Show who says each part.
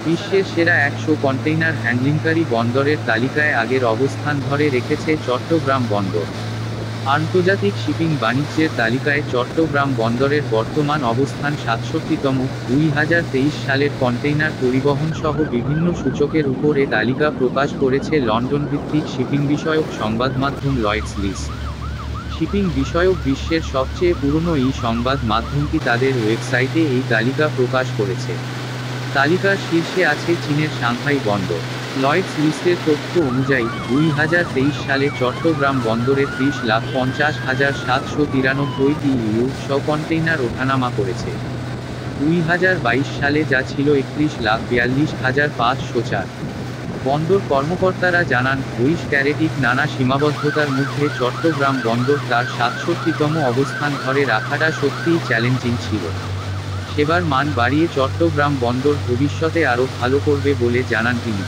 Speaker 1: বিশ্বের সেরা ১০০ কন্টেইনার হ্যান্ডলিংকারী বন্দরের তালিকায় আগের অবস্থান ধরে রেখেছে চট্টগ্রাম বন্দর। আন্তর্জাতিক শিপিং বাণিজ্যের তালিকায় চট্টগ্রাম বন্দরের বর্তমান অবস্থান ৬৭তম। ২০২৩ সালের কন্টেইনার পরিবহন সহ বিভিন্ন সূচকের উপর এ তালিকা প্রকাশ করেছে লন্ডন ভিত্তিক শিপিং বিষয়ক সংবাদমাধ্যম লয়েডস লিস্ট। শিপিং বিষয়ক বিশ্বের সবচেয়ে পুরনো এই সংবাদ মাধ্যমটি তাদের ওয়েবসাইটে এই তালিকা প্রকাশ করেছে। তালিকার শীর্ষে আছে চীনের সাংহাই বন্দর। লয়েডস লিস্টের তথ্য অনুযায়ী ২০২৩ সালে চট্টগ্রাম বন্দরে ৩০,৫০,৭৯৩টি ইউ-স কন্টেইনার ওঠানামা করেছে। ২০২২ সালে যা ছিল ৩১,৪২,৫০৪। বন্দর কর্মকর্তারা জানান, ক্যারেটিক নানা সীমাবদ্ধতার মধ্যে চট্টগ্রাম বন্দর তার ৬৭তম অবস্থান ধরে রাখাটা সত্যিই চ্যালেঞ্জিং ছিল। সেবার মান বাড়িয়ে চট্টগ্রাম বন্দর ভবিষ্যতে আরও ভালো করবে বলে জানান তিনি।